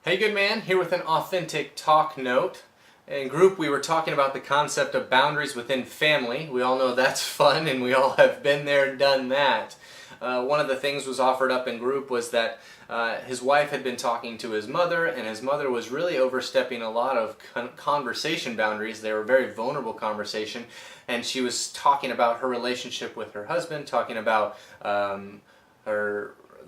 Hey good man, here with an authentic talk note. In group we were talking about the concept of boundaries within family. We all know that's fun and we all have been there and done that. One of the things was offered up in group was that his wife had been talking to his mother, and his mother was really overstepping a lot of conversation boundaries. They were very vulnerable conversation, and she was talking about her relationship with her husband, talking about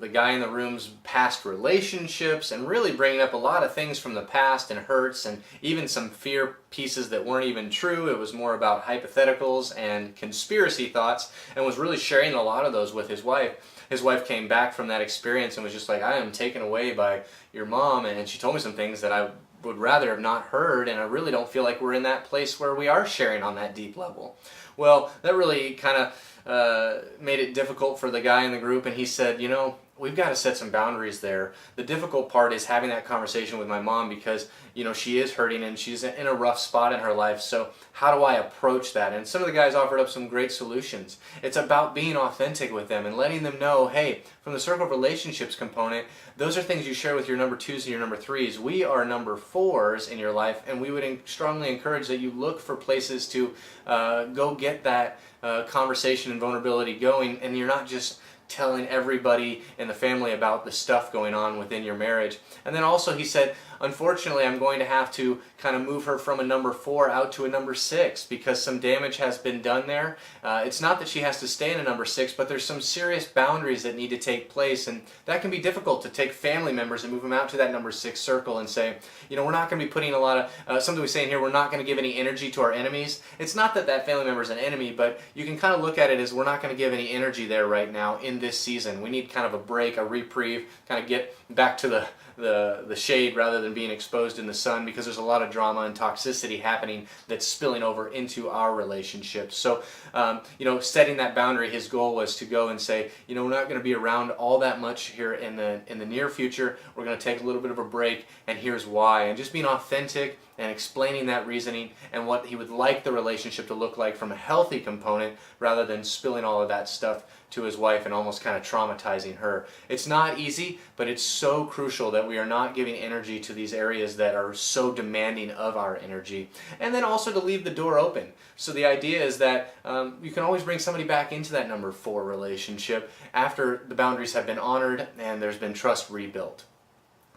the guy in the room's past relationships, and really bringing up a lot of things from the past and hurts, and even some fear pieces that weren't even true. It was more about hypotheticals and conspiracy thoughts, and was really sharing a lot of those with his wife. His wife came back from that experience and was just like, I am taken away by your mom, and she told me some things that I would rather have not heard, and I really don't feel like we're in that place where we are sharing on that deep level. Well, that really kind of made it difficult for the guy in the group, and he said, we've got to set some boundaries there. The difficult part is having that conversation with my mom because, she is hurting and she's in a rough spot in her life, so how do I approach that? And some of the guys offered up some great solutions. It's about being authentic with them and letting them know, hey, from the circle of relationships component, those are things you share with your number twos and your number threes. We are number fours in your life, and we would strongly encourage that you look for places to go get that conversation and vulnerability going, and you're not just telling everybody in the family about the stuff going on within your marriage. And then also he said, unfortunately, I'm going to have to kind of move her from a number 4 out to a number 6 because some damage has been done there. It's not that she has to stay in a number 6, but there's some serious boundaries that need to take place, and that can be difficult to take family members and move them out to that number 6 circle and say, we're not going to be putting a lot of, something we say in here, we're not going to give any energy to our enemies. It's not that that family member is an enemy, but you can kind of look at it as we're not going to give any energy there right now in this season. We need kind of a break, a reprieve, kind of get back to the shade rather than being exposed in the sun, because there's a lot of drama and toxicity happening that's spilling over into our relationships. So, setting that boundary, his goal was to go and say, we're not going to be around all that much here in the near future. We're going to take a little bit of a break, and here's why. And just being authentic and explaining that reasoning and what he would like the relationship to look like from a healthy component, rather than spilling all of that stuff to his wife and almost kind of traumatizing her. It's not easy, but it's so crucial that we are not giving energy to these areas that are so demanding of our energy. And then also to leave the door open. So the idea is that you can always bring somebody back into that number 4 relationship after the boundaries have been honored and there's been trust rebuilt.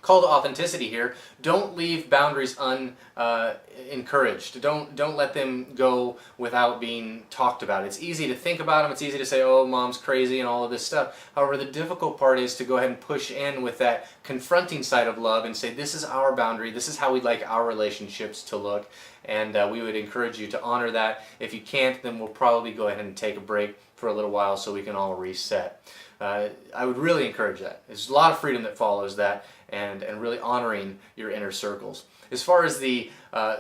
Call to authenticity here. Don't leave boundaries unencouraged. Don't let them go without being talked about. It's easy to think about them. It's easy to say, oh, mom's crazy and all of this stuff. However, the difficult part is to go ahead and push in with that confronting side of love and say, this is our boundary. This is how we'd like our relationships to look. And we would encourage you to honor that. If you can't, then we'll probably go ahead and take a break for a little while so we can all reset. I would really encourage that. There's a lot of freedom that follows that, and really honoring your inner circles. As far as the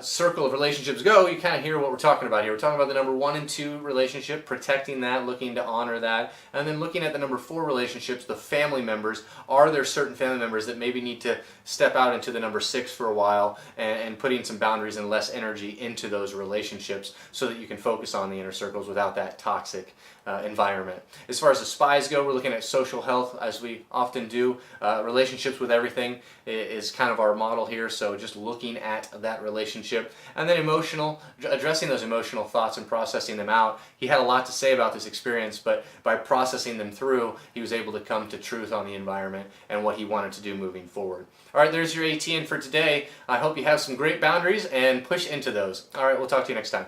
circle of relationships go, you kind of hear what we're talking about here. We're talking about the number 1 and 2 relationship, protecting that, looking to honor that, and then looking at the number 4 relationships, the family members. Are there certain family members that maybe need to step out into the number 6 for a while, and putting some boundaries and less energy into those relationships so that you can focus on the inner circles without that toxic environment. As far as the spies go, we're looking at social health, as we often do. Relationships with everything is kind of our model here, so just looking at that relationship. And then emotional, addressing those emotional thoughts and processing them out. He had a lot to say about this experience, but by processing them through, he was able to come to truth on the environment and what he wanted to do moving forward. All right, there's your ATN for today. I hope you have some great boundaries and push into those. All right, we'll talk to you next time.